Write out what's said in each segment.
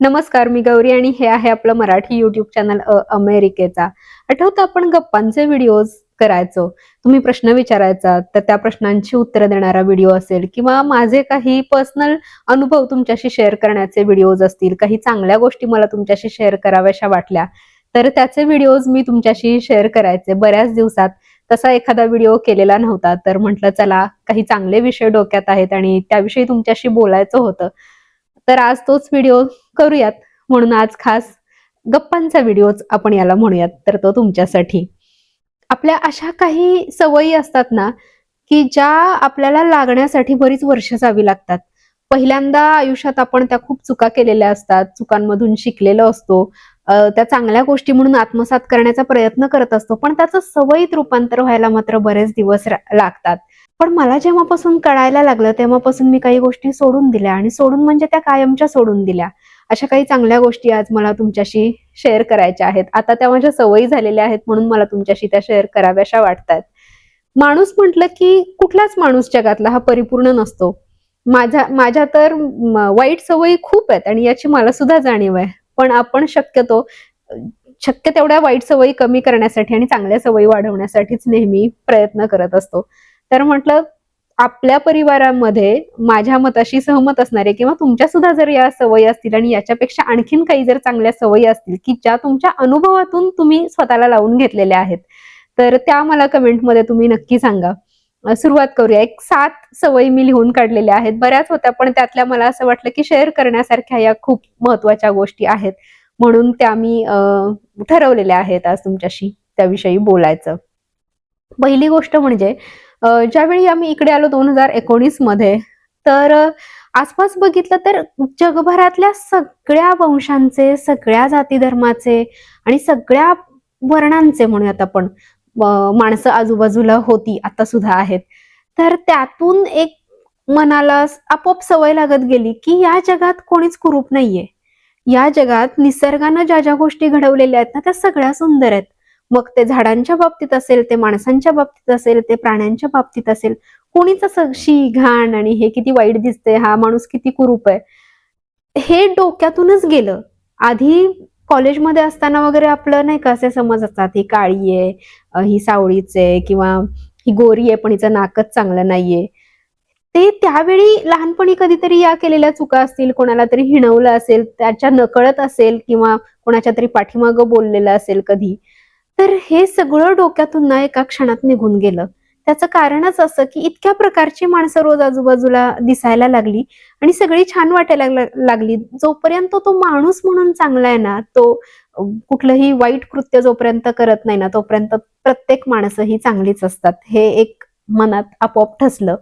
नमस्कार, मी गौरी आणि हे आहे आपलं मराठी युट्यूब चॅनल अमेरिकेचा. आठवतं आपण गप्पांचे व्हिडिओज करायचो. तुम्ही प्रश्न विचारायचा तर त्या प्रश्नांची उत्तरं देणारा व्हिडिओ असेल किंवा माझे काही पर्सनल अनुभव तुमच्याशी शेअर करण्याचे व्हिडिओज असतील, काही चांगल्या गोष्टी मला तुमच्याशी शेअर कराव्याशा वाटल्या तर त्याचे व्हिडिओज मी तुमच्याशी शेअर करायचे. बऱ्याच दिवसात तसा एखादा व्हिडिओ केलेला नव्हता, तर म्हटलं चला काही चांगले विषय डोक्यात आहेत आणि त्याविषयी तुमच्याशी बोलायचं होतं. तर आज तोच व्हिडिओ करूयात, म्हणून आज खास गप्पांचा व्हिडिओच आपण याला म्हणूयात, तर तो तुमच्यासाठी. आपल्या अशा काही सवयी असतात ना, की ज्या आपल्याला लागण्यासाठी बरीच वर्ष जावी लागतात. पहिल्यांदा आयुष्यात आपण त्या खूप चुका केलेल्या असतात, चुकांमधून शिकलेलो असतो. त्या चांगल्या गोष्टी म्हणून आत्मसात करण्याचा प्रयत्न करत असतो, पण त्याचं सवयीत रूपांतर व्हायला मात्र बरेच दिवस लागतात. पण मला जेव्हापासून कळायला लागलं तेव्हापासून मी काही गोष्टी सोडून दिल्या आणि सोडून म्हणजे त्या कायमच्या सोडून दिल्या. अशा काही चांगल्या गोष्टी आज मला तुमच्याशी शेअर करायच्या आहेत. आता त्या माझ्या सवयी झालेल्या आहेत म्हणून मला तुमच्याशी त्या शेअर कराव्याशा वाटतात. माणूस म्हटलं की कुठलाच माणूस जगातला हा परिपूर्ण नसतो. माझ्या माझ्या तर वाईट सवयी खूप आहेत आणि याची मला सुद्धा जाणीव आहे. पण आपण शक्यतो अ, शक्य तेवढ्या वाईट सवयी कमी करण्यासाठी आणि चांगल्या सवयी वाढवण्यासाठीच नेहमी प्रयत्न करत असतो. तर म्हटलं आपल्या परिवारामध्ये माझ्या मताशी सहमत असणारे किंवा तुमच्या सुद्धा जर या सवयी असतील आणि याच्यापेक्षा आणखीन काही जर चांगल्या सवयी असतील की ज्या तुमच्या अनुभवातून तुम्ही स्वतःला लावून घेतलेल्या आहेत, तर त्या मला कमेंटमध्ये तुम्ही नक्की सांगा. सुरुवात करूया. एक 7 सवयी मी लिहून काढलेल्या आहेत. बऱ्याच होत्या, पण त्यातल्या मला असं वाटलं की शेअर करण्यासारख्या या खूप महत्त्वाच्या गोष्टी आहेत. म्हणून त्या मी ठरवलेल्या आहेत आज तुमच्याशी त्याविषयी बोलायचं. पहिली गोष्ट म्हणजे ज्यावेळी आम्ही इकडे आलो 2019 मध्ये, तर आसपास बघितलं तर जगभरातल्या सगळ्या वंशांचे, सगळ्या जाती धर्माचे आणि सगळ्या वर्णांचे म्हणूयात आपण माणसं आजूबाजूला होती, आता सुद्धा आहेत. तर त्यातून एक मनाला आपोआप सवय लागत गेली, की या जगात कोणीच कुरूप नाहीये. या जगात निसर्गानं ज्या ज्या गोष्टी घडवलेल्या आहेत ना, त्या सगळ्या सुंदर आहेत. मग ते झाडांच्या बाबतीत असेल, ते माणसांच्या बाबतीत असेल, ते प्राण्यांच्या बाबतीत असेल. कोणीच असं शी, घाण आणि हे किती वाईट दिसतंय, हा माणूस किती कुरूप आहे, हे डोक्यातूनच गेलं. आधी कॉलेजमध्ये असताना वगैरे आपलं नाही का असे समज असतात, ही काळी आहे, ही सावळीच आहे किंवा ही गोरी आहे पण हिचं नाकच चांगलं नाहीये. ते त्यावेळी लहानपणी कधीतरी या केलेल्या चुका असतील, कोणाला तरी हिणवलं असेल, त्याच्या नकळत असेल किंवा कोणाच्या तरी पाठीमागं बोललेलं असेल कधी. तर हे सगळं डोक्यातून ना एका क्षणात निघून गेलं. त्याचं कारणच असं, की इतक्या प्रकारची माणसं रोज आजूबाजूला दिसायला लागली आणि सगळी छान वाटायला लागली. जोपर्यंत तो माणूस म्हणून चांगला आहे ना, तो कुठलंही वाईट कृत्य जोपर्यंत करत नाही ना, तोपर्यंत प्रत्येक माणसं ही चांगलीच असतात. हे एक मनात आपोआप ठसलं.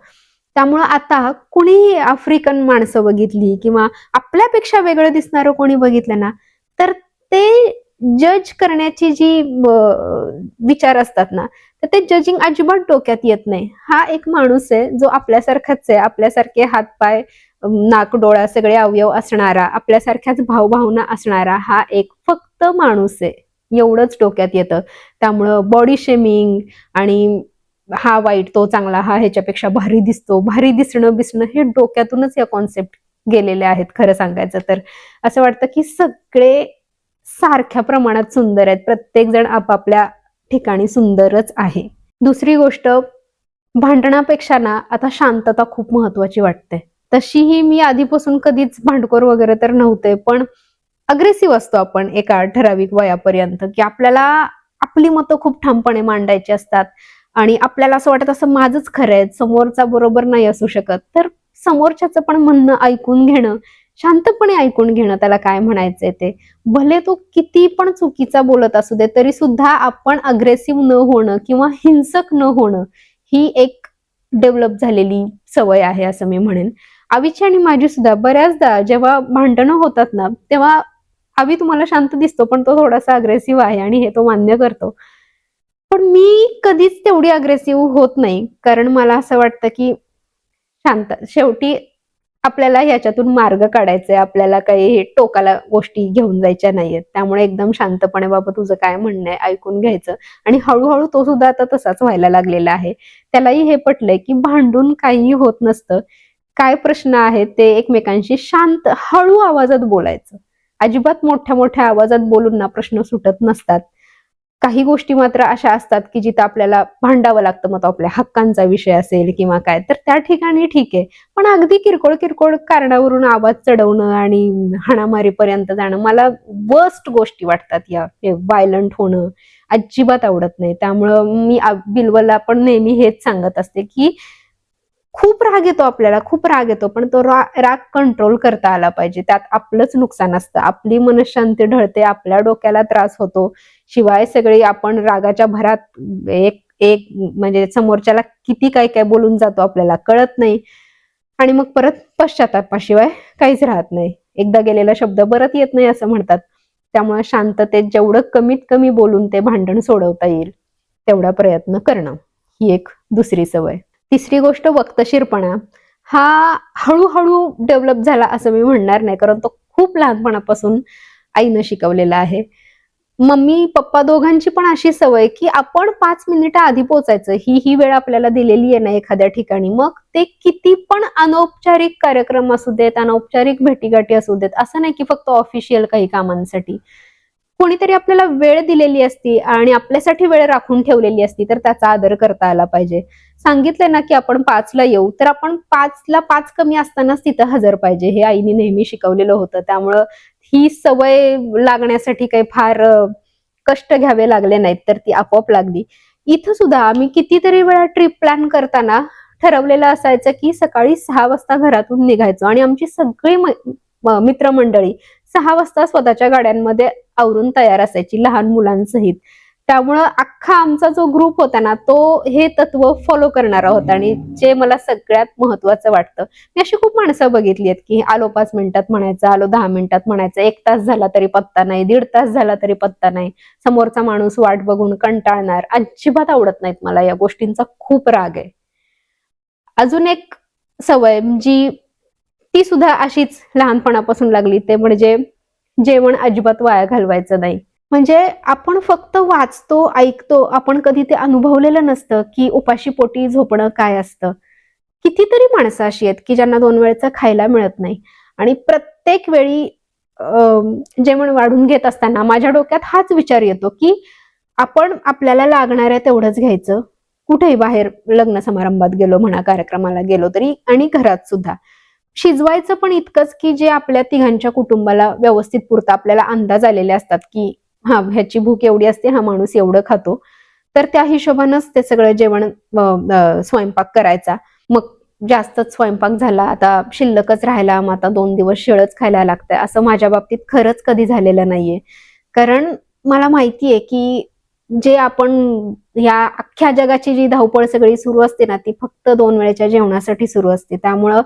त्यामुळं आता कुणीही आफ्रिकन माणसं बघितली किंवा आपल्यापेक्षा वेगळं दिसणारं कोणी बघितलं ना, तर ते जज करण्याची जी विचार असतात ना, तर ते जजिंग अजिबात डोक्यात येत नाही. हा एक माणूस आहे जो आपल्यासारखाच आहे. आपल्यासारखे हातपाय, नाक, डोळा सगळे अवयव असणारा, आपल्यासारख्याच भावभावना असणारा हा एक फक्त माणूस आहे. एवढंच डोक्यात येतं. त्यामुळं बॉडी शेमिंग आणि हा वाईट, तो चांगला, हा ह्याच्यापेक्षा भारी दिसतो, भारी दिसणं-बिसणं हे डोक्यातूनच या कॉन्सेप्ट गेलेले आहेत खरं सांगायचं तर. असं वाटतं की सगळे सारख्या प्रमाणात सुंदर आहेत. प्रत्येक जण आपापल्या ठिकाणी सुंदरच आहे. दुसरी गोष्ट, भांडणापेक्षा ना आता शांतता खूप महत्वाची वाटते. तशीही मी आधीपासून कधीच भांडखोर वगैरे तर नव्हते, पण अग्रेसिव्ह असतो आपण एका ठराविक वयापर्यंत, की आपल्याला आपली मतं खूप ठामपणे मांडायची असतात आणि आपल्याला असं वाटत असं माझंच खरं आहे, समोरचा बरोबर नाही असू शकत. तर समोरच्याचं पण म्हणणं ऐकून घेणं, शांतपणे ऐकून घेणं, त्याला काय म्हणायचंय ते. भले तो किती पण चुकीचा बोलत असू दे, तरी सुद्धा आपण अग्रेसिव्ह न होणं किंवा हिंसक न होणं, ही एक डेव्हलप झालेली सवय आहे असं मी म्हणेन. आवीची आणि माझी सुद्धा बऱ्याचदा जेव्हा भांडणं होतात ना, तेव्हा आवी तुम्हाला शांत दिसतो, पण तो थोडासा अग्रेसिव्ह आहे आणि हे तो मान्य करतो. पण मी कधीच तेवढी अग्रेसिव्ह होत नाही. कारण मला असं वाटतं, की शांत शेवटी आपल्याला ह्याच्यातून मार्ग काढायचा आहे. आपल्याला काही टोकाला गोष्टी घेऊन जायच्या नाहीयेत. त्यामुळे एकदम शांतपणे बाबा तुझं काय म्हणणं आहे ऐकून घ्यायचं आणि हळू तो सुद्धा आता तसाच व्हायला लागलेला आहे. त्यालाही हे पटलंय, की भांडून काहीही होत नसतं. काय प्रश्न आहेत ते एकमेकांशी शांत हळू आवाजात बोलायचं. अजिबात मोठ्या मोठ्या आवाजात बोलून ना प्रश्न सुटत नसतात. काही गोष्टी मात्र अशा असतात की जिथं आपल्याला भांडावं लागतं, मग तो आपल्या हक्कांचा विषय असेल किंवा काय, तर त्या ठिकाणी ठीक आहे. पण अगदी किरकोळ किरकोळ कारणावरून आवाज चढवणं आणि हाणामारीपर्यंत जाणं मला वर्स्ट गोष्टी वाटतात. या व्हायलंट होणं अजिबात आवडत नाही. त्यामुळं मी बिलवला पण नेहमी हेच सांगत असते की खूप राग येतो आपल्याला, खूप राग येतो, पण तो राग कंट्रोल करता आला पाहिजे. त्यात आपलंच नुकसान असतं, आपली मनःशांती ढळते, आपल्या डोक्याला त्रास होतो. शिवाय सगळी आपण रागाच्या भरात एक एक म्हणजे समोरच्याला किती काय काय बोलून जातो आपल्याला कळत नाही, आणि मग परत पश्चातापाशिवाय काहीच राहत नाही. एकदा गेलेला शब्द परत येत नाही असं म्हणतात. त्यामुळे शांततेत जेवढं कमीत कमी बोलून ते भांडण सोडवता येईल तेवढा प्रयत्न करणं, ही एक दुसरी सवय. तिसरी गोष्ट वक्तशीरपणा. हा हळूहळू डेव्हलप झाला असं मी म्हणणार नाही, कारण तो खूप लहानपणापासून आईनं शिकवलेला आहे. मम्मी पप्पा दोघांची पण अशी सवय की आपण 5 मिनिटं आधी पोहोचायचं, ही वेळ आपल्याला दिलेली आहे ना एखाद्या ठिकाणी, मग ते किती पण अनौपचारिक कार्यक्रम असू देत, अनौपचारिक भेटीगाठी असू देत, असं नाही की फक्त ऑफिशियल काही कामांसाठी. कोणीतरी आपल्याला वेळ दिलेली असती आणि आपल्यासाठी वेळ राखून ठेवलेली असती, तर त्याचा आदर करता आला पाहिजे. सांगितलंय ना की आपण 5ला येऊ, तर आपण 5ला 5 कमी असतानाच तिथं हजर पाहिजे, हे आईने नेहमी शिकवलेलं होतं. त्यामुळं ही सवय लागण्यासाठी काही फार कष्ट घ्यावे लागले नाहीत, तर ती आपोआप लागली. इथं सुद्धा आम्ही कितीतरी वेळा ट्रिप प्लॅन करताना ठरवलेलं असायचं की सकाळी 6 वाजता घरातून निघायचो, आणि आमची सगळी मित्रमंडळी 6 वाजता स्वतःच्या गाड्यांमध्ये आवरून तयार असायची लहान मुलांसहित. त्यामुळं अख्खा आमचा जो ग्रुप होता ना, तो हे तत्व फॉलो करणारा होता. आणि जे मला सगळ्यात महत्वाचं वाटतं, मी अशी खूप माणसं बघितली आहेत की आलो 5 मिनिटात म्हणायचं, आलो 10 मिनिटात म्हणायचं, 1 तास झाला तरी पत्ता नाही, 1.5 तास झाला तरी पत्ता नाही. समोरचा माणूस वाट बघून कंटाळणार, अजिबात आवडत नाहीत मला. या गोष्टींचा खूप राग आहे. अजून एक सवय जी ती सुद्धा अशीच लहानपणापासून लागली, ते म्हणजे जेवण अजिबात वाया घालवायचं नाही. म्हणजे आपण फक्त वाचतो, ऐकतो, आपण कधी ते अनुभवलेलं नसतं की उपाशी पोटी झोपणं काय असतं. कितीतरी माणसं अशी आहेत की ज्यांना 2 वेळचं खायला मिळत नाही, आणि प्रत्येक वेळी जेवण वाढून घेत असताना माझ्या डोक्यात हाच विचार येतो की आपण आपल्याला लागणाऱ्या तेवढंच घ्यायचं. कुठेही बाहेर लग्न समारंभात गेलो म्हणा, कार्यक्रमाला गेलो तरी, आणि घरात सुद्धा शिजवायचं पण इतकंच की जे आपल्या तिघांच्या कुटुंबाला व्यवस्थित पुरतं. आपल्याला अंदाज आलेले असतात की हा ह्याची भूक एवढी असते, हा माणूस एवढं खातो, तर त्या हिशोबानंच ते सगळं जेवण स्वयंपाक करायचा. मग जास्तच स्वयंपाक झाला, आता शिल्लकच राहिला, मग आता 2 दिवस शिळच खायला लागतंय, असं माझ्या बाबतीत खरंच कधी झालेलं नाहीये. कारण मला माहितीये की जे आपण या अख्ख्या जगाची जी धावपळ सगळी सुरू असते ना, ती फक्त 2 वेळच्या जेवणासाठी सुरू असते. त्यामुळं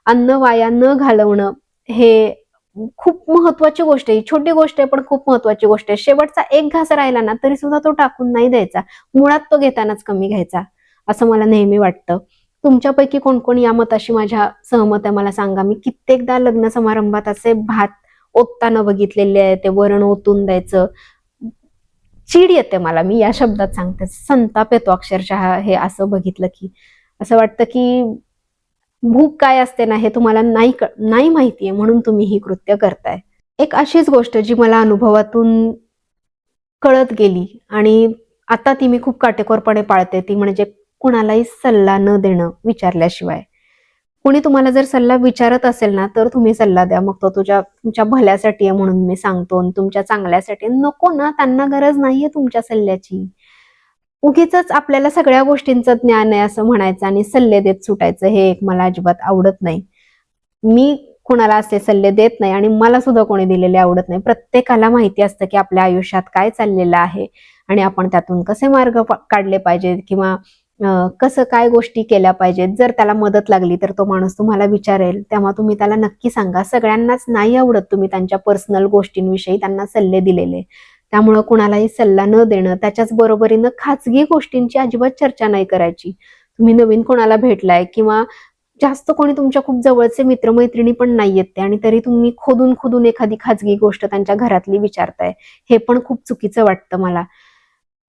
अन्न वाया न घालवणं हे खूप महत्वाची गोष्ट आहे. छोटी गोष्ट आहे पण खूप महत्वाची गोष्ट आहे. शेवटचा एक घास राहिला ना तरी सुद्धा तो टाकून नाही द्यायचा. मुळात तो घेतानाच कमी घ्यायचा, असं मला नेहमी वाटतं. तुमच्यापैकी कोण कोण या मताशी माझ्या सहमत आहे मला सांगा. मी कित्येकदा लग्न समारंभात असे भात ओतताना बघितलेले आहे, ते वरण ओतून द्यायचं. चीड येते मला, मी या शब्दात सांगते, संताप येतो अक्षरशः हे असं बघितलं की. असं वाटतं की भूक काय असते ना हे तुम्हाला नाही माहितीये, म्हणून तुम्ही ही कृत्य करताय. एक अशीच गोष्ट जी मला अनुभवातून कळत गेली आणि आता ती मी खूप काटेकोरपणे पाळते, ती म्हणजे कुणालाही सल्ला न देणं विचारल्याशिवाय. कुणी तुम्हाला जर सल्ला विचारत असेल ना, तर तुम्ही सल्ला द्या. मग तो तुमच्या भल्यासाठी आहे म्हणून मी सांगतो, आणि तुमच्या चांगल्यासाठी नको ना, त्यांना गरज नाहीये तुमच्या सल्ल्याची. उगीचच आपल्याला सगळ्या गोष्टींचं ज्ञान आहे असं म्हणायचं आणि सल्ले देत सुटायचं, हे एक मला अजिबात आवडत नाही. मी कोणाला असे सल्ले देत नाही, आणि मला सुद्धा कोणी दिलेले आवडत नाही. प्रत्येकाला माहिती असतं की आपल्या आयुष्यात काय चाललेलं आहे आणि आपण त्यातून कसे मार्ग काढले पाहिजेत, किंवा कसं काय गोष्टी केल्या पाहिजेत. जर त्याला मदत लागली तर तो माणूस तुम्हाला विचारेल, तेव्हा तुम्ही त्याला नक्की सांगा. सगळ्यांनाच नाही आवडत तुम्ही त्यांच्या पर्सनल गोष्टींविषयी त्यांना सल्ले दिलेले. त्यामुळं कुणालाही सल्ला न देणं, त्याच्याच बरोबरीनं खाजगी गोष्टींची अजिबात चर्चा नाही करायची. तुम्ही नवीन कोणाला भेटलाय, किंवा जास्त कोणी तुमच्या खूप जवळचे मित्रमैत्रिणी पण नाहीयेत ते, आणि तरी तुम्ही खोदून खोदून एखादी खाजगी गोष्ट त्यांच्या घरातली विचारताय, हे पण खूप चुकीचं वाटतं मला.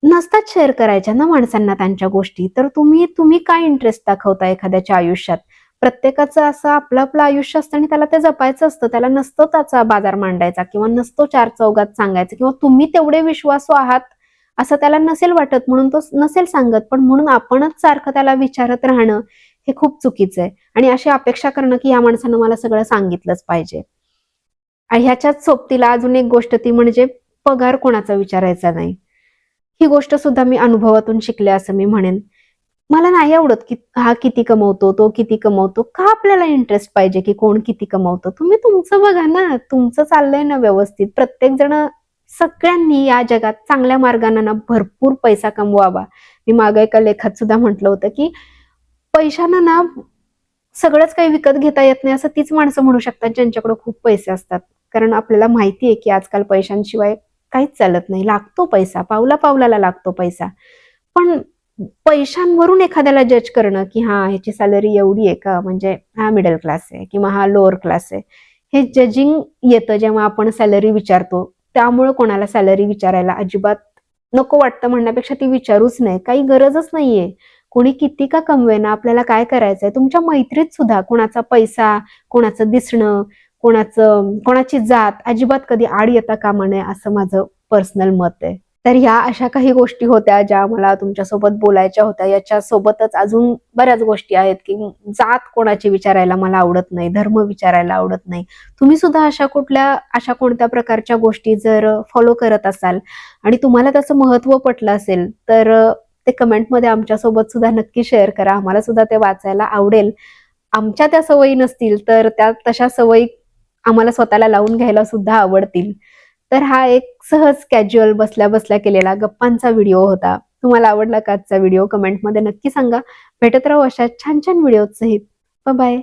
नसतात शेअर करायच्या ना माणसांना त्यांच्या गोष्टी, तर तुम्ही काय इंटरेस्ट दाखवता एखाद्याच्या आयुष्यात. प्रत्येकाचं असं आपलं आपलं आयुष्य असतं आणि त्याला ते जपायचं असतं. त्याला नसतं त्याचा बाजार मांडायचा किंवा नसतो चार चौघात सांगायचं किंवा तुम्ही तेवढे विश्वासू आहात असं त्याला नसेल वाटत म्हणून तो नसेल सांगत. पण म्हणून आपणच सारखं त्याला विचारत राहणं हे खूप चुकीचं आहे आणि अशी अपेक्षा करणं की या माणसानं मला सगळं सांगितलंच पाहिजे. आणि ह्याच्याच सोबतीला अजून एक गोष्ट ती म्हणजे पगार कोणाचा विचारायचा नाही. ही गोष्ट सुद्धा मी अनुभवातून शिकले असं मी म्हणेन. मला नाही आवडत की हा किती कमवतो, तो किती कमवतो. का आपल्याला इंटरेस्ट पाहिजे की कोण किती कमवतं? तुम्ही तुमचं बघा ना, तुमचं चाललंय ना व्यवस्थित. प्रत्येक जण सगळ्यांनी या जगात चांगल्या मार्गाने ना भरपूर पैसा कमवावा. मी मागे एका लेखात सुद्धा म्हटलं होतं की पैशानं ना सगळंच काही विकत घेता येत नाही असं तीच माणसं म्हणू शकतात ज्यांच्याकडे खूप पैसे असतात. कारण आपल्याला माहिती आहे की आजकाल पैशांशिवाय काहीच चालत नाही. लागतो पैसा, पावला पावलाला लागतो पैसा. पण पैशांवरून एखाद्याला जज करणं की हा ह्याची सॅलरी एवढी आहे का, म्हणजे हा मिडल क्लास आहे किंवा हा लोअर क्लास आहे, हे जजिंग येतं जेव्हा आपण सॅलरी विचारतो. त्यामुळे कोणाला सॅलरी विचारायला अजिबात नको वाटतं म्हणण्यापेक्षा ती विचारूच नाही. काही गरजच नाहीये. कोणी किती का कमवेना, आपल्याला काय करायचंय? तुमच्या मैत्रीत सुद्धा कोणाचा पैसा, कोणाचं दिसणं, कोणाची जात अजिबात कधी आड येता कामा नये असं माझं पर्सनल मत आहे. तर ह्या अशा काही गोष्टी होत्या ज्या मला तुमच्यासोबत बोलायच्या होत्या. याच्यासोबतच अजून बऱ्याच गोष्टी आहेत की जात कोणाची विचारायला मला आवडत नाही, धर्म विचारायला आवडत नाही. तुम्ही सुद्धा अशा कोणत्या प्रकारच्या गोष्टी जर फॉलो करत असाल आणि तुम्हाला त्याचं महत्त्व पटलं असेल तर ते कमेंटमध्ये आमच्यासोबत सुद्धा नक्की शेअर करा. आम्हाला सुद्धा ते वाचायला आवडेल. आमच्या त्या सवयी नसतील तर त्या तशा सवयी आम्हाला स्वतःला लावून घ्यायला सुद्धा आवडतील. तर हा एक सहज कॅज्युअल बसल्या-बसल्या केलेला गप्पांचा व्हिडिओ होता. तुम्हाला आवडला का आजचा व्हिडिओ? कमेंटमध्ये नक्की सांगा. भेटत राहू अशा छान-छान व्हिडिओज सहित. बाय.